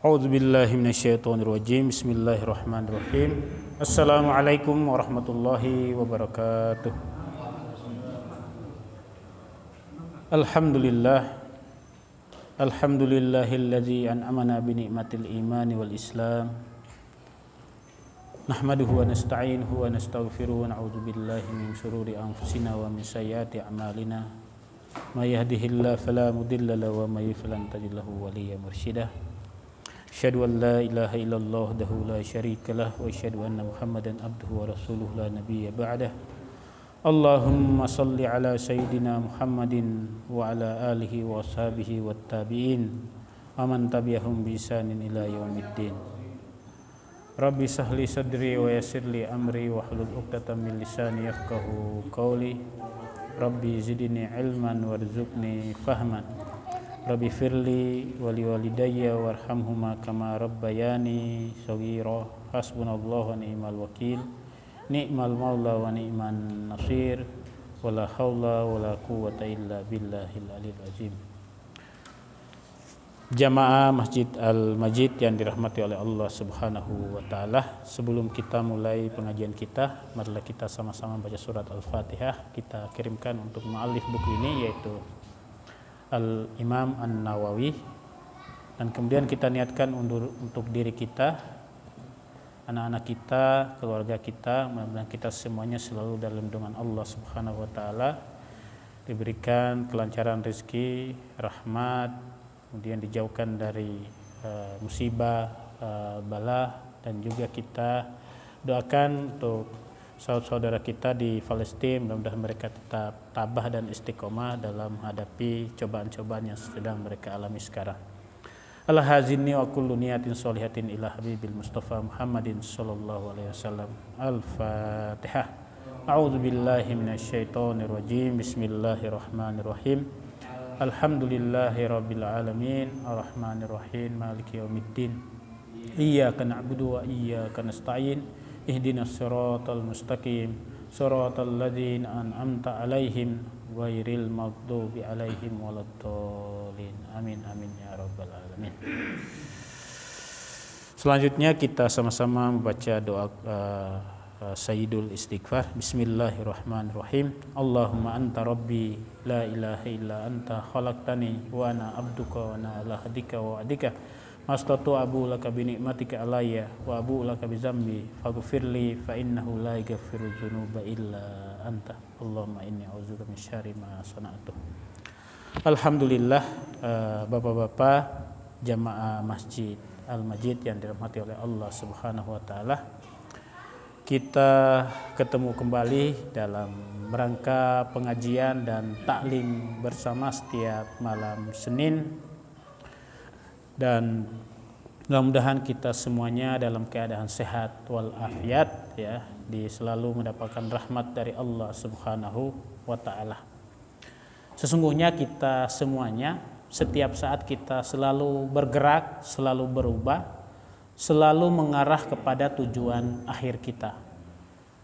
A'udzu billahi minasyaitonir rajim. Bismillahirrahmanirrahim. Assalamualaikum warahmatullahi wabarakatuh. Alhamdulillahilladzi an'amana bi ni'matil imani wal islam. Nahmaduhu wa nasta'inuhu wa nastaghfiruhu wa na'udzu billahi min syururi anfusina wa min sayyiati a'malina. May yahdihillahu fala mudilla lahu wa may yudlil fala tajid lahu waliyyan mursyida. Asyhadu an la ilaha illallah wahdahu la syarika lah wa asyhadu anna Muhammadan abduhu wa rasuluhu la nabiyya ba'dah. Allahumma salli ala sayyidina Muhammadin wa ala alihi wa ashabihi wat tabi'in wa man tabi'ahum bi ihsanin ila yaumiddin. Rabbi sahli sadri wa yassir li amri wa hlul 'uqdatam min lisani yafqahu qawli. Rabbi zidni ilman warzuqni fahman. Rabbi firli wali walidayya warhamhuma kama rabbayani shaghira. Hasbunallahu wa ni'mal wakil, ni'mal maula wa ni'man nasir, wala haula wala quwwata illa billahil aliyil azim. Jamaah Masjid Al-Majid yang dirahmati oleh Allah Subhanahu wa taala, sebelum kita mulai pengajian kita, marilah kita sama-sama baca surat Al-Fatihah. Kita kirimkan untuk muallif buku ini, yaitu Al-Imam An-Nawawi, dan kemudian kita niatkan untuk diri kita, anak-anak kita, keluarga kita, mudah-mudahan kita semuanya selalu dalam lindungan Allah Subhanahu wa taala, diberikan kelancaran rezeki, rahmat, kemudian dijauhkan dari musibah, bala, dan juga kita doakan untuk saudara-saudara kita di Palestina, mudah-mudahan mereka tetap tabah dan istiqomah dalam menghadapi cobaan-cobaan yang sedang mereka alami sekarang. Al-hazinni wa kullu niyatin sholihatin ila habibil Mustafa Muhammadin sallallahu alaihi wasallam. Al-Fatihah. A'udzu billahi minasyaitonir rajim. Bismillahirrahmanirrahim. Alhamdulillahi rabbil alamin, arrahmanir rahim, maliki yaumiddin. Iyyaka na'budu wa iyyaka nasta'in. Ihdinas siratal mustaqim, siratal ladzina an'amta 'alaihim ghairil maghdubi 'alaihim waladdallin. Amin amin ya rabbal alamin. Selanjutnya kita sama-sama membaca doa Sayyidul Istighfar. Bismillahirrahmanirrahim. Allahumma anta rabbi la ilaha illa anta khalaqtani wa ana abduka wa ana ala hadika wa adika mastatu abu laka bi ni'matika alayya wa abu laka bi zambi faghfirli fa innahu la yaghfiru dzunuba illa anta. Allahumma inni a'udzubika min syarri ma sana'tu. Alhamdulillah, bapak-bapak jamaah Masjid Al-Majid yang dirahmati oleh Allah Subhanahu wa taala, kita ketemu kembali dalam rangka pengajian dan taklim bersama setiap malam Senin, dan mudah-mudahan kita semuanya dalam keadaan sehat walafiat, ya, selalu mendapatkan rahmat dari Allah Subhanahu wa taala. Sesungguhnya kita semuanya setiap saat kita selalu bergerak, selalu berubah, selalu mengarah kepada tujuan akhir kita.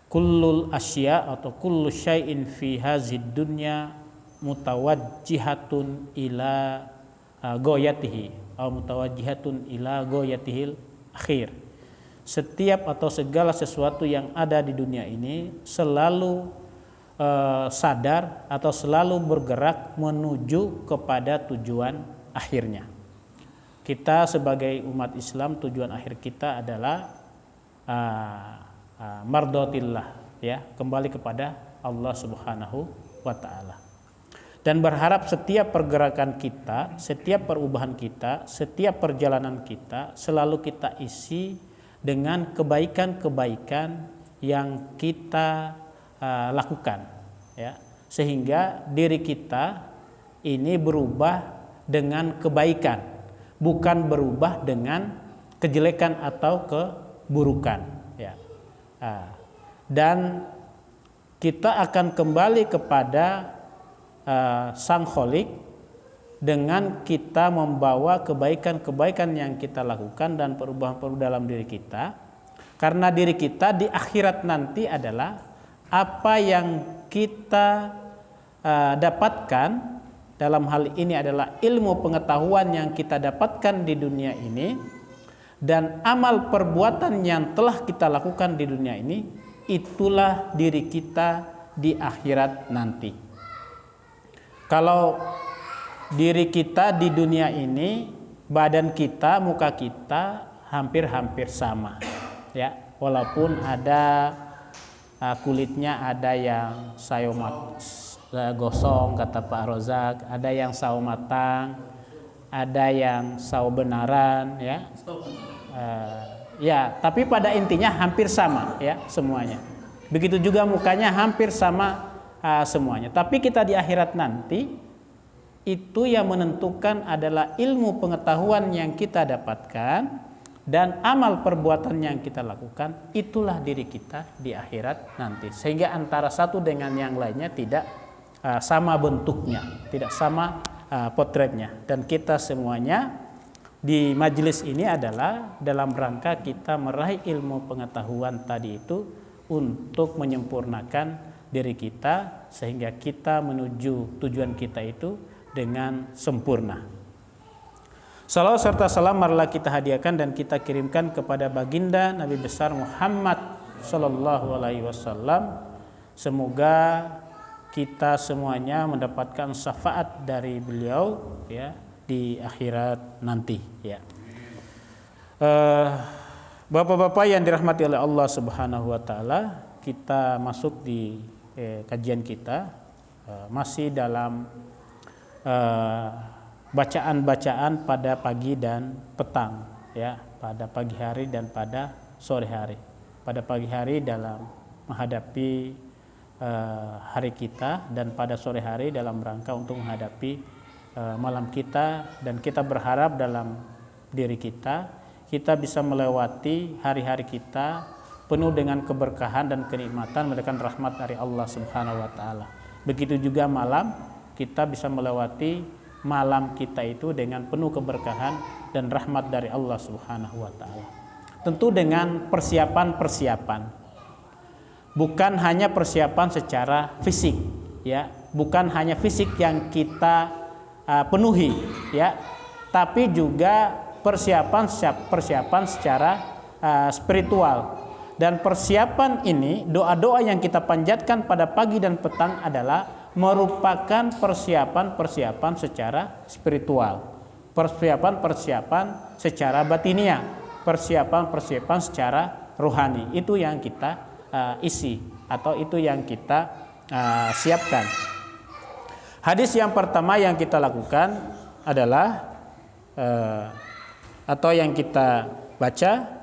Kullul asya atau kullu syai'in fi hazid dunya mutawajjihatun ila ghayatihi atau mutawajjihatun ila ghayatihil akhir. Setiap atau segala sesuatu yang ada di dunia ini selalu sadar atau selalu bergerak menuju kepada tujuan akhirnya. Kita sebagai umat Islam, tujuan akhir kita adalah mardotillah, ya, kembali kepada Allah Subhanahu wa taala. Dan berharap setiap pergerakan kita, setiap perubahan kita, setiap perjalanan kita selalu kita isi dengan kebaikan-kebaikan yang kita lakukan, ya, sehingga diri kita ini berubah dengan kebaikan, bukan berubah dengan kejelekan atau keburukan, ya. Dan kita akan kembali kepada Sang Kholik dengan kita membawa kebaikan-kebaikan yang kita lakukan dan perubahan-perubahan dalam diri kita, karena diri kita di akhirat nanti adalah apa yang kita dapatkan dalam hal ini adalah ilmu pengetahuan yang kita dapatkan di dunia ini dan amal perbuatan yang telah kita lakukan di dunia ini, itulah diri kita di akhirat nanti. Kalau diri kita di dunia ini, badan kita, muka kita hampir-hampir sama, ya. Walaupun ada kulitnya ada yang sayo gosong kata Pak Rozak, ada yang sawo matang, ada yang sawo benaran, ya. Ya, tapi pada intinya hampir sama, ya, semuanya. Begitu juga mukanya hampir sama semuanya. Tapi kita di akhirat nanti, itu yang menentukan adalah ilmu pengetahuan yang kita dapatkan dan amal perbuatan yang kita lakukan. Itulah diri kita di akhirat nanti. Sehingga antara satu dengan yang lainnya tidak sama bentuknya, tidak sama potretnya. Dan kita semuanya di majelis ini adalah dalam rangka kita meraih ilmu pengetahuan tadi itu untuk menyempurnakan diri kita sehingga kita menuju tujuan kita itu dengan sempurna. Salawat serta salam marilah kita hadiahkan dan kita kirimkan kepada baginda Nabi besar Muhammad sallallahu alaihi wasallam. Semoga kita semuanya mendapatkan syafaat dari beliau, ya, di akhirat nanti, ya. Bapak-bapak yang dirahmati oleh Allah Subhanahu wa taala, kita masuk di kajian kita masih dalam bacaan-bacaan pada pagi dan petang, ya, pada pagi hari dan pada sore hari. Pada pagi hari dalam menghadapi hari kita, dan pada sore hari dalam rangka untuk menghadapi malam kita, dan kita berharap dalam diri kita bisa melewati hari-hari kita penuh dengan keberkahan dan kenikmatan mendapatkan rahmat dari Allah Subhanahu wa taala. Begitu juga malam kita bisa melewati malam kita itu dengan penuh keberkahan dan rahmat dari Allah Subhanahu wa taala. Tentu dengan persiapan-persiapan. Bukan hanya persiapan secara fisik, ya, bukan hanya fisik yang kita penuhi, ya, tapi juga persiapan secara spiritual. Dan persiapan ini, doa-doa yang kita panjatkan pada pagi dan petang adalah merupakan persiapan-persiapan secara spiritual, persiapan-persiapan secara batinia, persiapan-persiapan secara rohani. Itu yang kita isi atau itu yang kita siapkan. Hadis yang pertama yang kita lakukan adalah atau yang kita baca,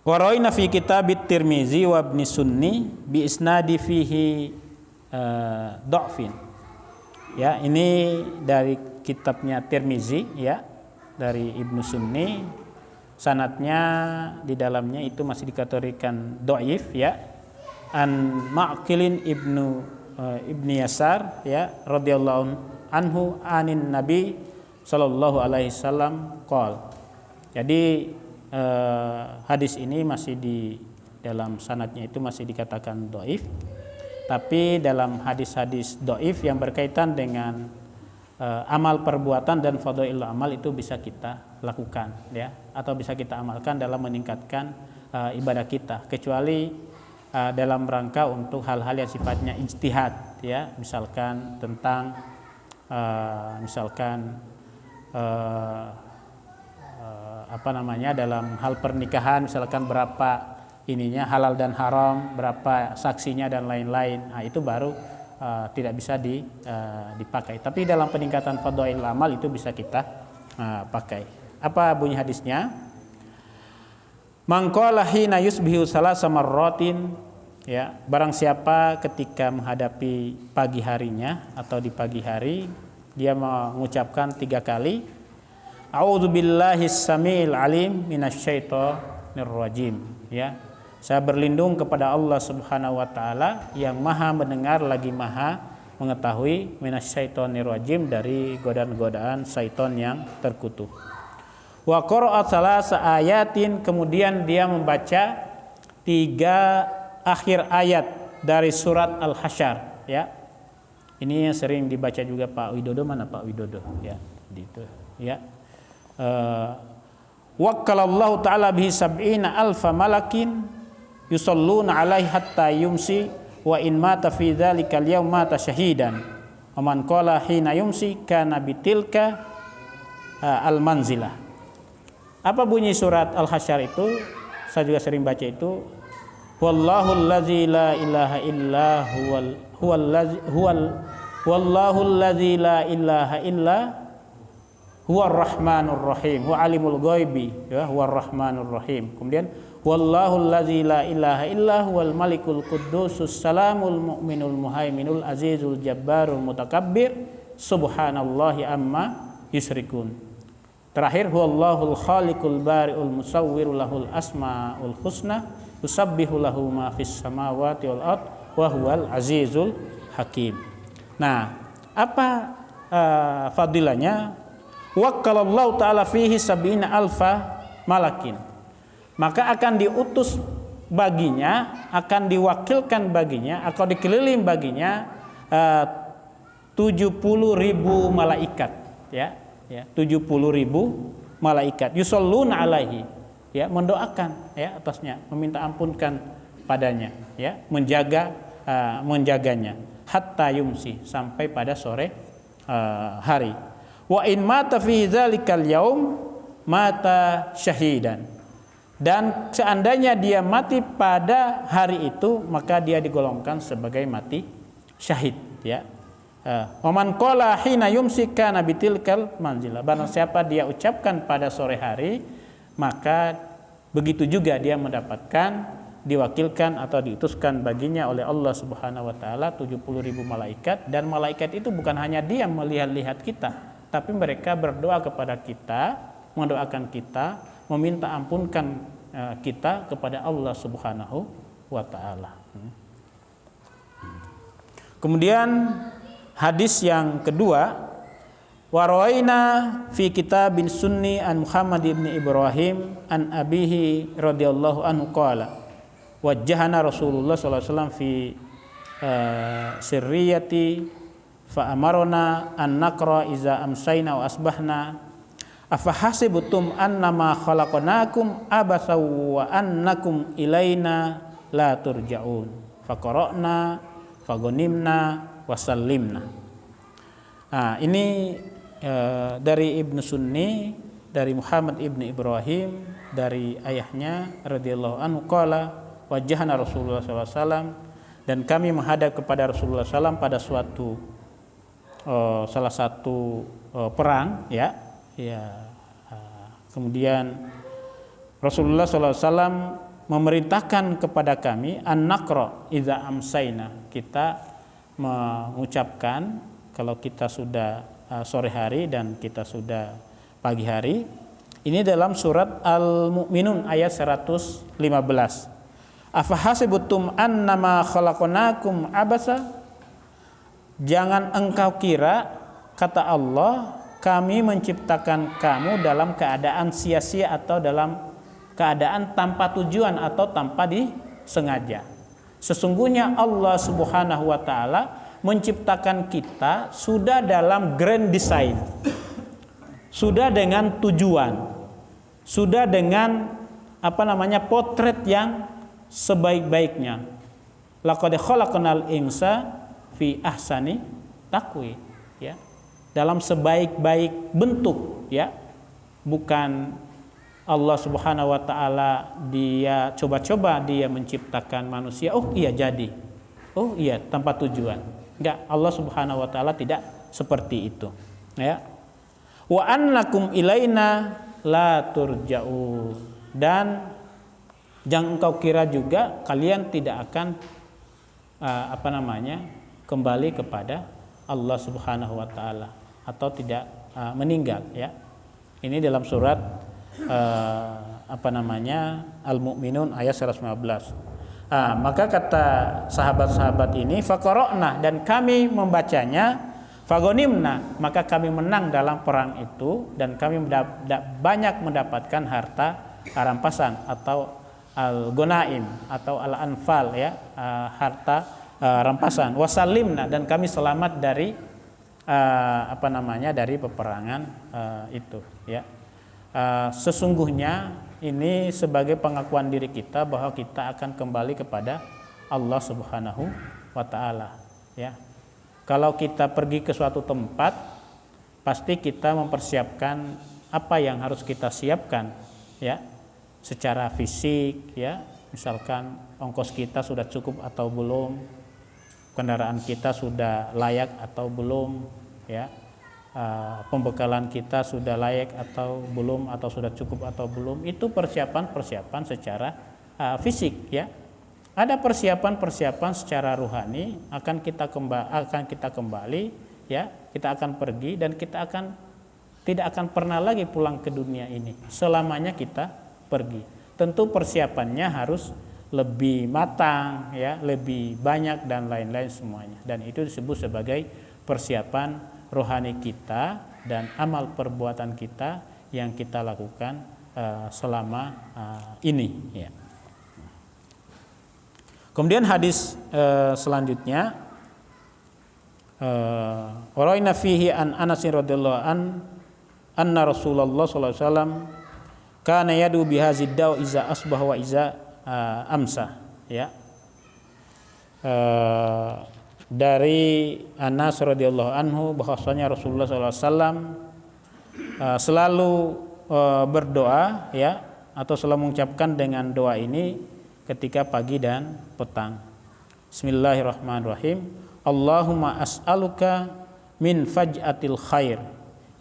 Waraina fi kitabit Tirmizi wa Ibnu Sunni bi isnadi fihi dha'fin. Ya, ini dari kitabnya Tirmizi, ya, dari Ibnu Sunni. Sanadnya di dalamnya itu masih dikategorikan dhaif, ya. An Ma'qilin ibni Yasar, ya, radhiyallahu anhu anin Nabi sallallahu alaihi wasallam qol. Jadi hadis ini masih di dalam sanadnya itu masih dikatakan dhaif, tapi dalam hadis-hadis dhaif yang berkaitan dengan amal perbuatan dan fadhailul amal itu bisa kita lakukan, ya, atau bisa kita amalkan dalam meningkatkan ibadah kita, kecuali dalam rangka untuk hal-hal yang sifatnya ijtihad, ya, misalkan tentang dalam hal pernikahan, misalkan berapa ininya halal dan haram, berapa saksinya dan lain-lain. Nah, itu baru tidak bisa dipakai. Tapi dalam peningkatan fadhailul amal itu bisa kita pakai. Apa bunyi hadisnya? Man qala hina yusbihu salasa marratin, ya, barang siapa ketika menghadapi pagi harinya atau di pagi hari dia mengucapkan 3 kali, A'udzubillahis samiil alim minasyaitonir rajim, ya. Saya berlindung kepada Allah Subhanahu wa taala yang Maha mendengar lagi Maha mengetahui, minasyaitonir rajim, dari godaan-godaan syaitan yang terkutuk. Wa qara'a salasa ayatin, kemudian dia membaca 3 akhir ayat dari surat Al-Hasyr, ya. Ini yang sering dibaca juga Pak Widodo, mana Pak Widodo, ya. gitu ya. Wakkalallahu ta'ala bihi sab'ina alfa malakin yusalluna alaihi hatta yumsi wa in mata fi dzalikal yaum mata syahidan wa man qala hina yumsi kana bitilka al manzilah. Apa bunyi surat Al-Hasyr itu? Saya juga sering baca itu. Wallahul ladzi la ilaha illa wallahul ladzi la ilaha illa huwar rahmanur rahim huwa alimul ghaibi ya huwar rahmanur rahim. Kemudian wallahul ladzi la ilaha illa huwal malikul quddusus salamul mu'minul muhaiminul azizul jabbarul mutakabbir subhanallahi amma yusyrikun. Terakhir huwallahul khaliqul bari'ul musawwirul lahul asmaul husna yusabbihu lahu ma fis samawati wal ard wa huwal azizul hakim. Nah, apa fadilahnya? Wakkalallahu ta'ala fihi sab'ina alfa malakin. Maka akan diutus baginya, akan diwakilkan baginya, atau dikeliling baginya 70.000 malaikat ya, 70.000 malaikat yusalluna alaihi ya, mendoakan ya atasnya, meminta ampunkan padanya ya, menjaganya hatta yumsi, sampai pada sore hari. Wa in mata fi dzalikal yaum mata syahidan. Dan seandainya dia mati pada hari itu, maka dia digolongkan sebagai mati syahid ya. Wa man qala hina yumsi kana bitilkal manzilah. Barang siapa dia ucapkan pada sore hari, maka begitu juga dia mendapatkan, diwakilkan atau diutuskan baginya oleh Allah Subhanahu wa taala 70.000 malaikat. Dan malaikat itu bukan hanya dia melihat-lihat kita, tapi mereka berdoa kepada kita, mendoakan kita, meminta ampunkan kita kepada Allah Subhanahu wa taala. Kemudian hadis yang kedua, warawaina fi kitabin sunni an Muhammad ibn Ibrahim an abihi radhiyallahu anhu qala wajjahana Rasulullah sallallahu alaihi wasallam fi sirriyati fa amarna an naqra iza amsayna wa asbahna afahasibutum annama khalaqnakum abasa wa annakum ilaina la turja'un faqara'na fagonimna wasallimna. Nah, ini dari Ibnu Sunni, dari Muhammad ibn Ibrahim, dari ayahnya radhiyallahu anhu qala wajjahana Rasulullah sallallahu alaihi wasallam, dan kami menghadap kepada Rasulullah SAW pada suatu salah satu perang ya. Kemudian Rasulullah SAW memerintahkan kepada kami an-naqra idza amsayna, kita mengucapkan kalau kita sudah sore hari dan kita sudah pagi hari. Ini dalam surat Al-Mu'minun ayat 115. Afahasibutum annama khalaqnakum abasa, jangan engkau kira, kata Allah, kami menciptakan kamu dalam keadaan sia-sia atau dalam keadaan tanpa tujuan atau tanpa disengaja. Sesungguhnya Allah Subhanahu wa taala menciptakan kita sudah dalam grand design, sudah dengan tujuan, sudah dengan potret yang sebaik-baiknya. Laqad khalaqnal insa fi ahsani taqwim ya, dalam sebaik-baik bentuk ya. Bukan Allah Subhanahu wa taala dia coba-coba dia menciptakan manusia, oh iya jadi, oh iya tanpa tujuan. Enggak, Allah Subhanahu wa taala tidak seperti itu ya. Wa annakum ilaina la turja'un, dan jangan engkau kira juga kalian tidak akan kembali kepada Allah Subhanahu wa taala atau tidak meninggal ya. Ini dalam surat Al-Mu'minun ayat 115. Maka kata sahabat-sahabat ini faqara'na, dan kami membacanya, fagonimna, maka kami menang dalam perang itu, dan kami banyak mendapatkan harta rampasan atau al-gonaim atau al-anfal ya, harta rampasan. Wasallimna, dan kami selamat dari dari peperangan itu, ya. Sesungguhnya ini sebagai pengakuan diri kita bahwa kita akan kembali kepada Allah Subhanahu wa taala, ya. Kalau kita pergi ke suatu tempat, pasti kita mempersiapkan apa yang harus kita siapkan, ya, secara fisik, ya. Misalkan ongkos kita sudah cukup atau belum, kendaraan kita sudah layak atau belum, ya. Pembekalan kita sudah layak atau belum, atau sudah cukup atau belum. Itu persiapan secara fisik, ya. Ada persiapan secara rohani, akan kita kembali, ya. Kita akan pergi dan kita tidak akan pernah lagi pulang ke dunia ini selamanya kita pergi. Tentu persiapannya harus lebih matang, ya, lebih banyak dan lain-lain semuanya. Dan itu disebut sebagai persiapan rohani kita dan amal perbuatan kita yang kita lakukan selama ini, ya. Kemudian hadis selanjutnya, waraina fihi an Anas radhiyallahu anna Rasulullah sallallahu alaihi wasallam kana yadu bihazid daw iza asbah wa iza amsa, ya. Dari Anas radhiyallahu anhu bahwasanya Rasulullah sallallahu alaihi wasallam selalu berdoa, ya, atau selalu mengucapkan dengan doa ini ketika pagi dan petang. Bismillahirrahmanirrahim. Allahumma as'aluka min faj'atil khair.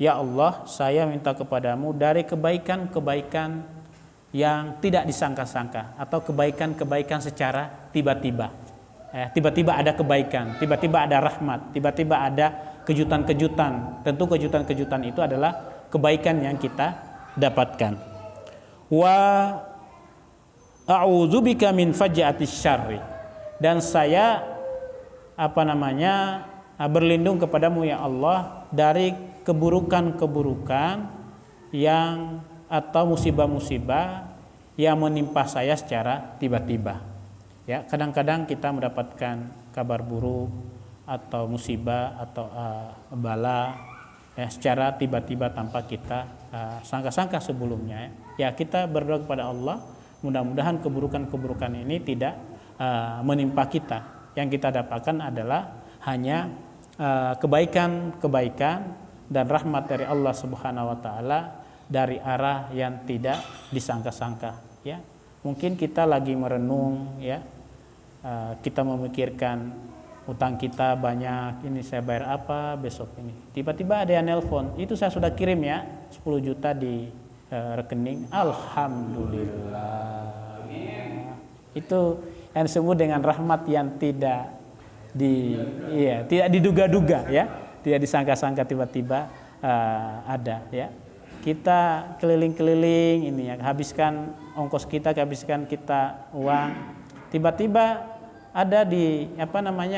Ya Allah, saya minta kepadamu dari kebaikan-kebaikan yang tidak disangka-sangka, atau kebaikan-kebaikan secara tiba-tiba. Tiba-tiba ada kebaikan, tiba-tiba ada rahmat, tiba-tiba ada kejutan-kejutan. Tentu kejutan-kejutan itu adalah kebaikan yang kita dapatkan. Wa a'udzubika min faj'atis syarri, dan saya berlindung kepadamu ya Allah dari keburukan-keburukan yang atau musibah-musibah yang menimpa saya secara tiba-tiba, ya. Kadang-kadang kita mendapatkan kabar buruk atau musibah atau bala, ya, secara tiba-tiba tanpa kita sangka-sangka sebelumnya, ya. Kita berdoa kepada Allah, mudah-mudahan keburukan-keburukan ini tidak menimpa kita. Yang kita dapatkan adalah hanya kebaikan-kebaikan dan rahmat dari Allah Subhanahu wa taala dari arah yang tidak disangka-sangka, ya. Mungkin kita lagi merenung, ya. Kita memikirkan utang kita banyak, ini saya bayar apa besok ini. Tiba-tiba ada yang nelpon, itu saya sudah kirim, ya, 10 juta di rekening. Alhamdulillah. Itu yang disebut dengan rahmat yang tidak diduga-duga, ya, tidak disangka-sangka, tiba-tiba ada, ya. Kita keliling-keliling ini, ya, habiskan ongkos kita, habiskan kita uang, tiba-tiba ada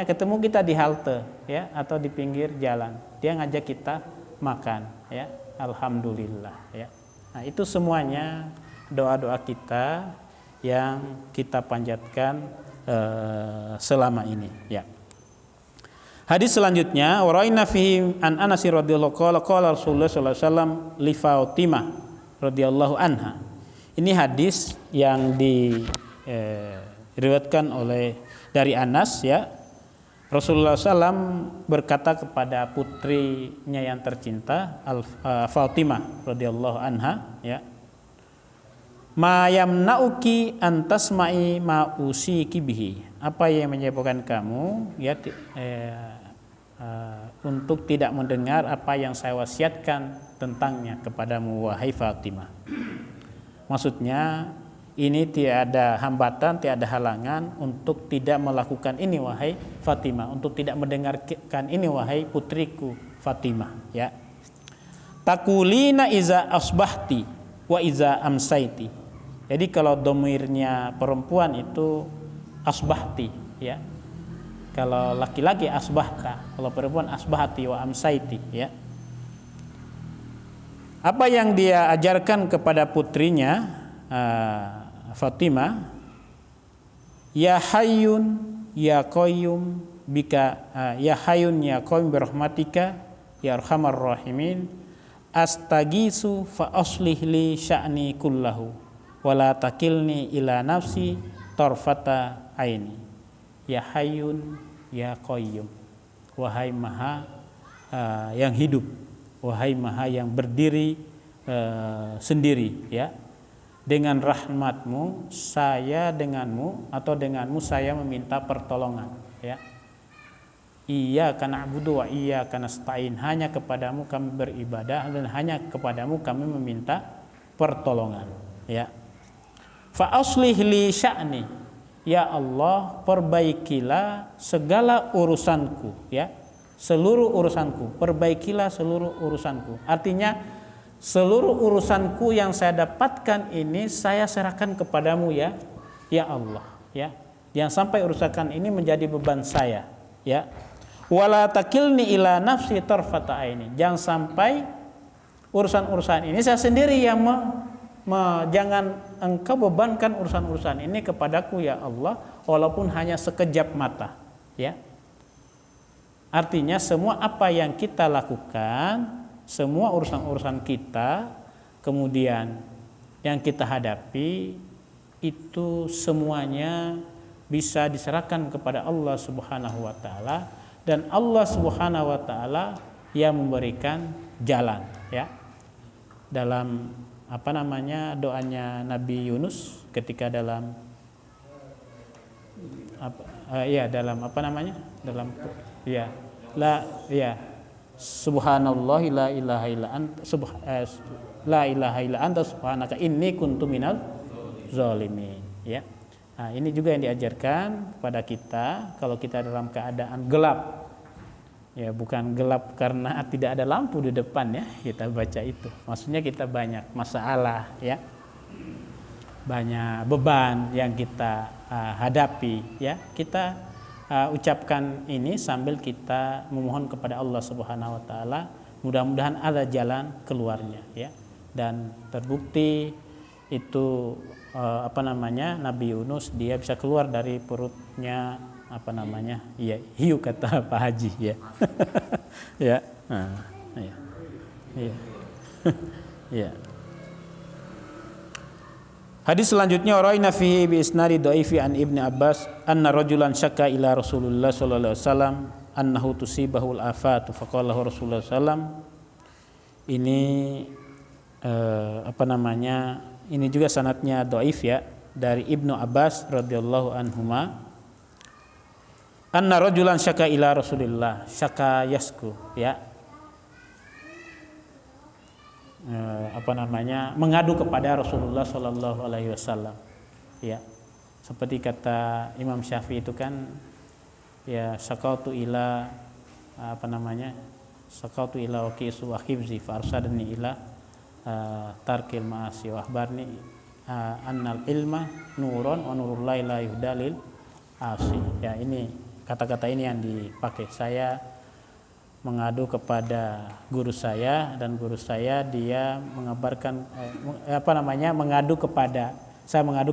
ketemu kita di halte, ya, atau di pinggir jalan, dia ngajak kita makan, ya. Alhamdulillah, ya. Nah, itu semuanya doa-doa kita yang kita panjatkan selama ini, ya. Hadis selanjutnya, waraina fihi an Anas radhiyallahu qala Rasulullah sallallahu alaihi wasallam li Fatimah radhiyallahu anha. Ini hadis yang diriwayatkan dari Anas, ya. Rasulullah SAW berkata kepada putrinya yang tercinta, Fatimah radhiyallahu anha, ya, ma yamna'uki an tasma'i ma usiki bihi, apa yang menyebabkan kamu, ya, untuk tidak mendengar apa yang saya wasiatkan tentangnya kepadamu wahai Fatimah. Maksudnya ini tidak ada hambatan, tidak ada halangan untuk tidak melakukan ini wahai Fatimah, untuk tidak mendengarkan ini wahai putriku Fatimah, ya. Takulina iza asbahti wa iza amsaiti. Jadi kalau domirnya perempuan itu asbahti, ya. Kalau laki-laki asbahta, kalau perempuan asbahati wa amsaiti, ya. Apa yang dia ajarkan kepada putrinya Fatimah, ya hayyun ya qayyum bika, ya hayyun ya qayyum birahmatika ya arhamar rahimin, astagisu fa aslih li sya'ni kullahu wala takilni ila nafsi tarfata aini ya hayyun ya qayyum. Wahai maha yang hidup, wahai maha yang berdiri sendiri, ya, dengan rahmatmu saya denganmu atau denganmu saya meminta pertolongan, ya. Iyyaka na'budu wa iyyaka nasta'in, hanya kepadamu kami beribadah dan hanya kepadamu kami meminta pertolongan, ya. Fa aslih li sya'ni, ya Allah perbaikilah segala urusanku, ya, seluruh urusanku, perbaikilah seluruh urusanku. Artinya seluruh urusanku yang saya dapatkan ini saya serahkan kepadamu, ya, ya Allah, ya. Jangan sampai urusan ini menjadi beban saya, ya. Wala takilni ila nafsi tarfata aini, jangan sampai urusan-urusan ini saya sendiri yang jangan engkau bebankan urusan-urusan ini kepadaku, ya Allah, walaupun hanya sekejap mata, ya. Artinya semua apa yang kita lakukan, semua urusan-urusan kita, kemudian yang kita hadapi, itu semuanya bisa diserahkan kepada Allah Subhanahu wa taala, dan Allah Subhanahu wa taala yang memberikan jalan, ya. Dalam doanya Nabi Yunus ketika dalam subhanallah la ilaha illa anta la ilaha illa anta subhanaka inni kuntu minaz zalimin, ya. Nah, ini juga yang diajarkan kepada kita kalau kita dalam keadaan gelap, ya, bukan gelap karena tidak ada lampu di depan, ya, kita baca itu. Maksudnya kita banyak masalah, ya, banyak beban yang kita hadapi, ya, kita ucapkan ini sambil kita memohon kepada Allah Subhanahu wa taala, mudah-mudahan ada jalan keluarnya, ya. Dan terbukti itu Nabi Yunus dia bisa keluar dari perutnya hiu, kata Pak Haji, ya. Ya. Ya. Ya. Ya. Hadis selanjutnya, rawaina fihi bi isnadi dhaifi an Ibnu Abbas anna rajulan syaka ila Rasulullah sallallahu alaihi wasallam annahu tusibahul afatu faqala Rasulullah sallam. Ini ini juga sanadnya dhaif, ya, dari Ibnu Abbas radhiyallahu anhuma. Anna rajulan syaka ila Rasulillah, syaka yasku, ya. Mengadu kepada Rasulullah sallallahu alaihi wasallam, ya. Seperti kata Imam Syafi'i itu kan, ya, syakautu ila syakautu ila waqisu wa hifzi fa arsadani ila tarkil ma'asi wa akhbarni annal ilma nurun wa nurullahi la yuhdalil asi. Ya, ini kata-kata ini yang dipakai. Saya mengadu kepada guru saya, dan guru saya dia mengabarkan mengadu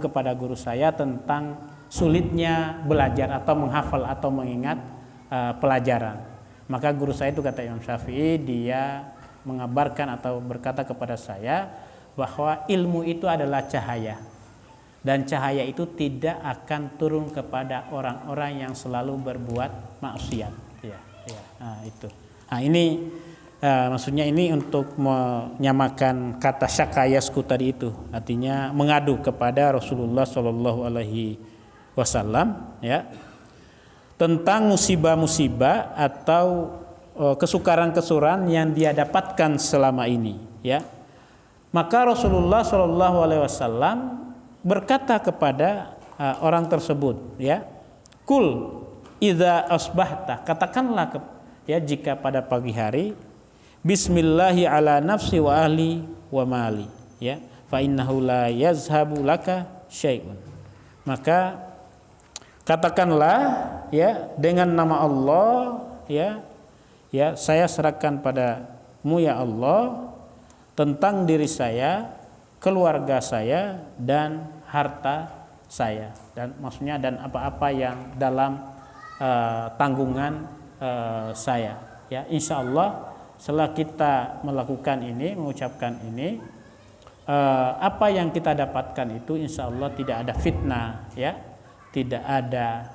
kepada guru saya tentang sulitnya belajar atau menghafal atau mengingat pelajaran. Maka guru saya itu, kata Imam Syafi'i, dia mengabarkan atau berkata kepada saya bahwa ilmu itu adalah cahaya, dan cahaya itu tidak akan turun kepada orang-orang yang selalu berbuat maksiat, ya. Nah, itu. Nah, ini maksudnya ini untuk menyamakan kata syakayasku tadi itu, artinya mengadu kepada Rasulullah Shallallahu Alaihi Wasallam, ya, tentang musibah-musibah atau kesukaran-kesukaran yang dia dapatkan selama ini, ya. Maka Rasulullah Shallallahu Alaihi Wasallam berkata kepada orang tersebut, ya, kul idza asbahta, katakanlah jika pada pagi hari, bismillahi ala nafsi wa ahli wa mali, ya, fa innahu la yazhabu laka syai'un. Maka katakanlah, ya, dengan nama Allah, ya, saya serahkan padamu, ya Allah, tentang diri saya, keluarga saya, dan harta saya, dan maksudnya dan apa-apa yang dalam tanggungan saya, ya, insya Allah setelah kita melakukan ini, mengucapkan ini, apa yang kita dapatkan itu insya Allah tidak ada fitnah, ya, tidak ada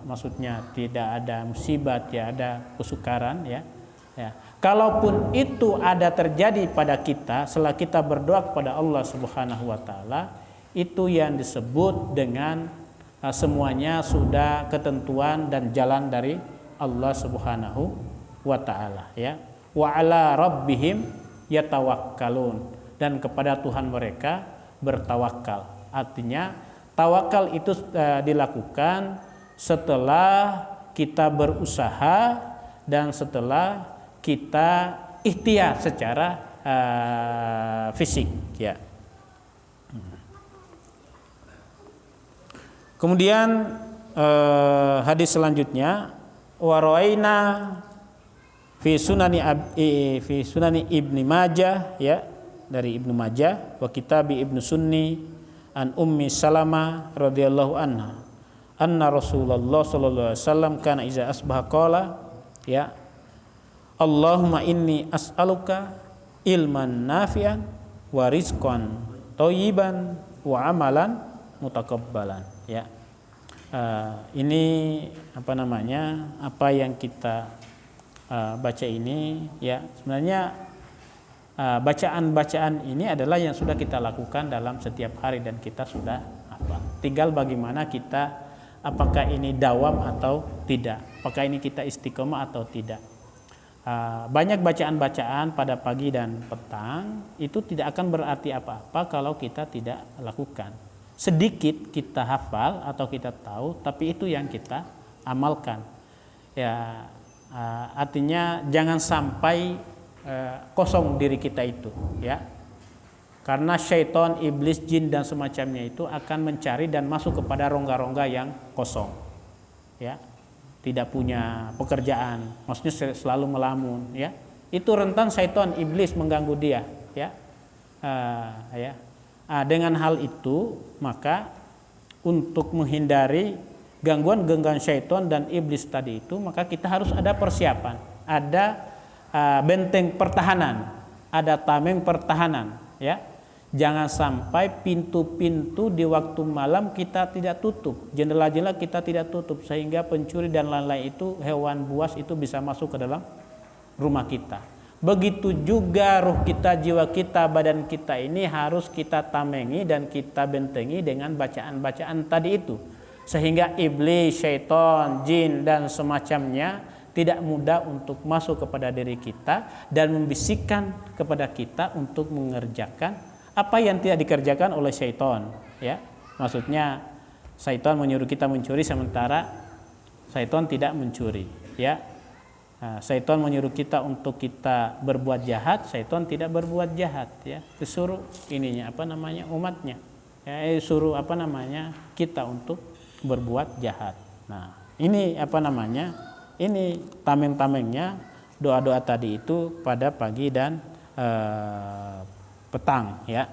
maksudnya tidak ada musibah, tidak ada kesukaran, ya. Ya. Kalaupun itu ada terjadi pada kita setelah kita berdoa kepada Allah Subhanahu wa taala, itu yang disebut dengan semuanya sudah ketentuan dan jalan dari Allah Subhanahu wa taala, ya. Wa ala rabbihim yatawakkalun, dan kepada Tuhan mereka bertawakal. Artinya tawakal itu dilakukan setelah kita berusaha dan setelah kita ikhtiar secara fisik, ya. Kemudian hadis selanjutnya, waraina fi sunani Ibnu Majah, ya, dari Ibnu Majah, wa kitabi Ibnu Sunni an Ummi Salamah radhiyallahu anha anna Rasulullah sallallahu alaihi wasallam kana iza asbaha qala, ya, Allahumma inni as'aluka ilman nafi'an wa rizqan thayyiban wa amalan mutakabbalan, ya. Ini apa yang kita baca ini, ya, sebenarnya bacaan-bacaan ini adalah yang sudah kita lakukan dalam setiap hari dan kita sudah hafal. Tinggal bagaimana kita, apakah ini dawam atau tidak, apakah ini kita istiqomah atau tidak. Banyak bacaan-bacaan pada pagi dan petang itu tidak akan berarti apa-apa kalau kita tidak lakukan. Sedikit kita hafal atau kita tahu, tapi itu yang kita amalkan. Ya, artinya jangan sampai kosong diri kita itu, ya. Karena syaitan, iblis, jin dan semacamnya itu akan mencari dan masuk kepada rongga-rongga yang kosong, ya. Tidak punya pekerjaan, maksudnya selalu melamun, ya. Itu rentan syaitan, iblis mengganggu dia, ya. Ya. Dengan hal itu, maka untuk menghindari gangguan-gangguan syaitan dan iblis tadi itu, maka kita harus ada persiapan, ada benteng pertahanan, ada tameng pertahanan, ya. Jangan sampai pintu-pintu di waktu malam kita tidak tutup, jendela-jendela kita tidak tutup, sehingga pencuri dan lain-lain itu, hewan buas itu bisa masuk ke dalam rumah kita. Begitu juga ruh kita, jiwa kita, badan kita ini harus kita tamengi dan kita bentengi dengan bacaan-bacaan tadi itu, sehingga iblis, syaitan, jin dan semacamnya tidak mudah untuk masuk kepada diri kita dan membisikkan kepada kita untuk mengerjakan apa yang tidak dikerjakan oleh syaitan, ya. Maksudnya syaitan menyuruh kita mencuri sementara syaitan tidak mencuri, ya. Syaitan menyuruh kita untuk kita berbuat jahat, syaitan tidak berbuat jahat, ya. Disuruh umatnya, ya, suruh kita untuk berbuat jahat. Nah, ini ini tameng-tamengnya doa-doa tadi itu pada pagi dan petang, ya.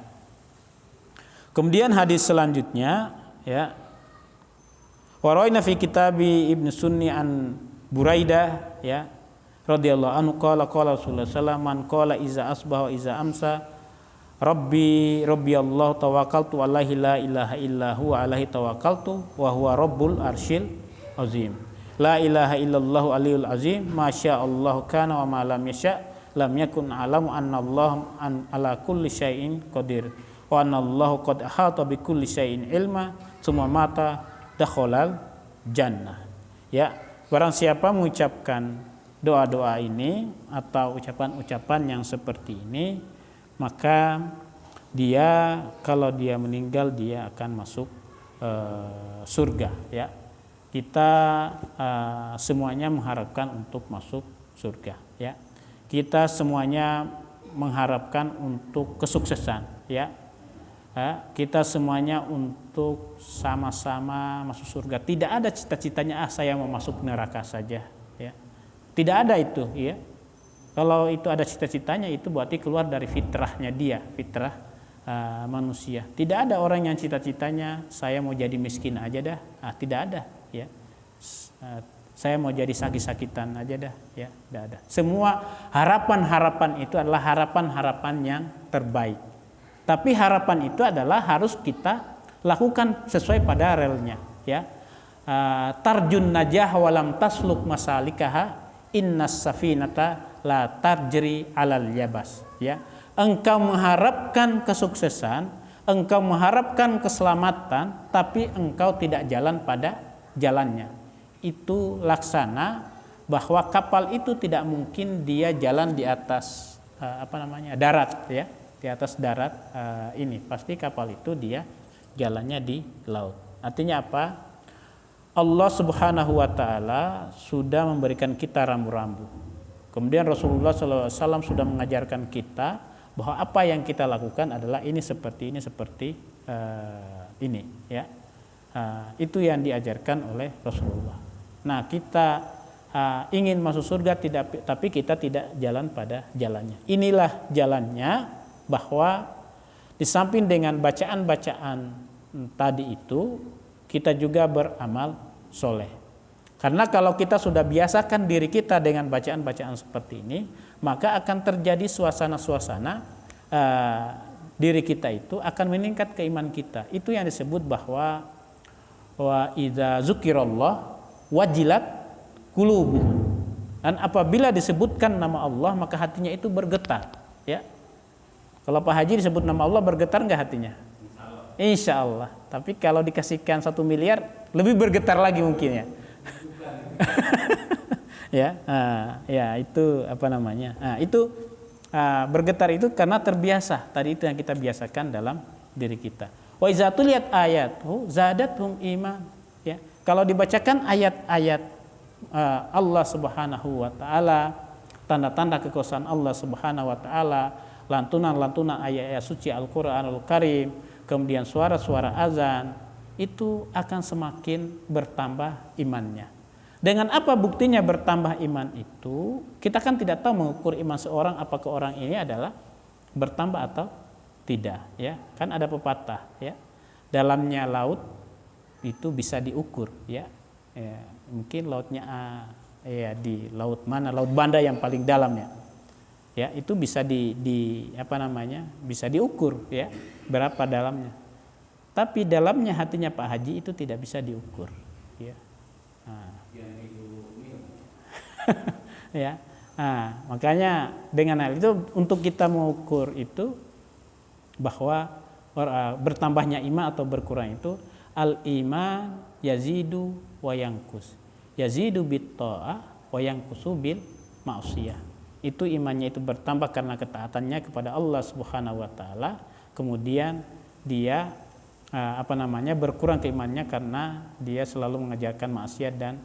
Kemudian hadis selanjutnya, ya, waraina fi kitabi Ibnu Sunni an Buraidah, ya, radhiyallahu anhu qala Rasulullah sallallahu alaihi wasallam, man qala iza asbaha iza amsa rabbi Allah tawakkaltu alaihi la ilaha illa huwa alaihi tawakkaltu wa huwa rabbul arsyil azim. La ilaha illallah aliyul azim, masya Allah kana wa ma lam yasha lam yakun, alamu anna Allah ala kulli syai'in qadir wa anna Allah qad ahata bi kulli syai'in ilma summa mata dakhalal jannah. Ya, barang siapa mengucapkan doa-doa ini atau ucapan-ucapan yang seperti ini, maka dia, kalau dia meninggal, dia akan masuk surga, ya. Kita semuanya mengharapkan untuk masuk surga, ya. Kita semuanya mengharapkan untuk kesuksesan, ya. Kita semuanya untuk sama-sama masuk surga. Tidak ada cita-citanya saya mau masuk neraka saja, ya. Tidak ada itu, ya. Kalau itu ada cita-citanya, itu berarti keluar dari fitrahnya dia, fitrah manusia. Tidak ada orang yang cita-citanya saya mau jadi miskin aja dah. Tidak ada, ya. saya mau jadi sakit-sakitan aja dah, ya, tidak ada. Semua harapan-harapan itu adalah harapan-harapan yang terbaik. Tapi harapan itu adalah harus kita lakukan sesuai pada relnya, ya. Tarjun najah walam tasluk masalikaha innas safinata la tarjri alal yabas, ya. Engkau mengharapkan kesuksesan, engkau mengharapkan keselamatan, tapi engkau tidak jalan pada jalannya. Itu laksana bahwa kapal itu tidak mungkin dia jalan di atas darat, ya, di atas darat. Ini pasti kapal itu dia jalannya di laut. Artinya apa? Allah Subhanahu wa taala sudah memberikan kita rambu-rambu. Kemudian Rasulullah SAW sudah mengajarkan kita bahwa apa yang kita lakukan adalah ini seperti ini, ya. Itu yang diajarkan oleh Rasulullah. Nah, kita ingin masuk surga tapi kita tidak jalan pada jalannya. Inilah jalannya, bahwa di samping dengan bacaan-bacaan tadi itu, kita juga beramal soleh. Karena kalau kita sudah biasakan diri kita dengan bacaan-bacaan seperti ini, maka akan terjadi suasana-suasana diri kita itu akan meningkat keimanan kita. Itu yang disebut bahwa wa idza zukirallah wajilat qulubuhum. Dan apabila disebutkan nama Allah, maka hatinya itu bergetar, ya. Kalau Pak Haji disebut nama Allah, bergetar enggak hatinya? Insya Allah. Tapi kalau dikasihkan 1 miliar, lebih bergetar lagi mungkin, ya. Ya, itu itu bergetar itu karena terbiasa. Tadi itu yang kita biasakan dalam diri kita. Wa iza tuliyat ayatuhu zadatuhum iman, ya. Kalau dibacakan ayat-ayat Allah Subhanahu wa taala, tanda-tanda kekuasaan Allah Subhanahu wa taala, lantunan-lantunan ayat-ayat suci Al-Qur'anul Karim, kemudian suara-suara azan, itu akan semakin bertambah imannya. Dengan apa buktinya bertambah iman itu? Kita kan tidak tahu mengukur iman seorang, apakah orang ini adalah bertambah atau tidak, ya. Kan ada pepatah, ya. Dalamnya laut itu bisa diukur, ya. Mungkin lautnya di laut mana, laut Banda yang paling dalamnya, ya, itu bisa bisa diukur, ya, berapa dalamnya. Tapi dalamnya hatinya Pak Haji itu tidak bisa diukur, ya. Ya. Makanya dengan hal itu untuk kita mengukur itu bahwa bertambahnya iman atau berkurang itu al-iman yazidu wa yanqus. Yazidu bit ta'ah wa yanqusu bil ma'siyah. Itu imannya itu bertambah karena ketaatannya kepada Allah Subhanahu wa taala, kemudian dia berkurang keimannya karena dia selalu mengajarkan maksiat dan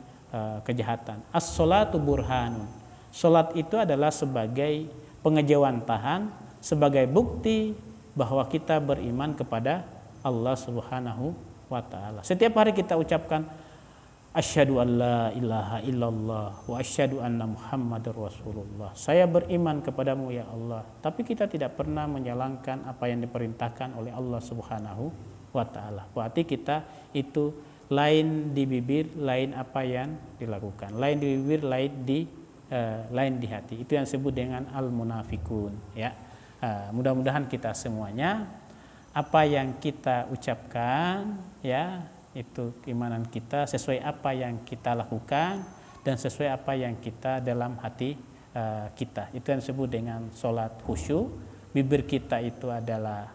kejahatan. As-sholatu burhanun. Salat itu adalah sebagai pengejawantahan, sebagai bukti bahwa kita beriman kepada Allah Subhanahu wa taala. Setiap hari kita ucapkan asyhadu an la ilaha illallah wa asyhadu anna muhammadar rasulullah. Saya beriman kepadamu ya Allah. Tapi kita tidak pernah menjalankan apa yang diperintahkan oleh Allah Subhanahu wa taala. Berarti kita itu lain di bibir, lain apa yang dilakukan. Lain di bibir, lain di hati. Itu yang disebut dengan al-munafikun, ya. Mudah-mudahan kita semuanya apa yang kita ucapkan, ya, itu keimanan kita sesuai apa yang kita lakukan dan sesuai apa yang kita dalam hati kita. Itu yang disebut dengan sholat khusyuk. Bibir kita itu adalah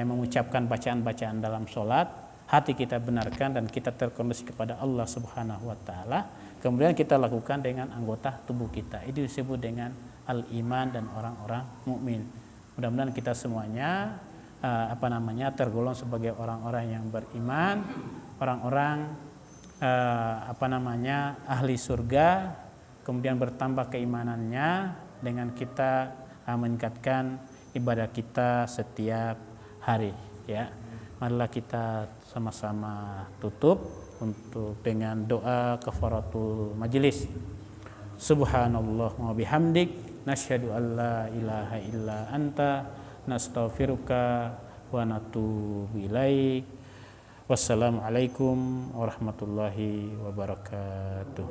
mengucapkan bacaan-bacaan dalam sholat. Hati kita benarkan dan kita terkondisi kepada Allah Subhanahu wa taala. Kemudian kita lakukan dengan anggota tubuh kita. Itu disebut dengan al-iman dan orang-orang mukmin. Mudah-mudahan kita semuanya tergolong sebagai orang-orang yang beriman, orang-orang ahli surga, kemudian bertambah keimanannya dengan kita meningkatkan ibadah kita setiap hari, ya. Marilah kita sama-sama tutup untuk dengan doa kafaratul majelis. Subhanallah wa bihamdik nasyhadu an la ilaha illa anta nastaghfiruka wa natubu ilaik. Wassalamualaikum warahmatullahi wabarakatuh.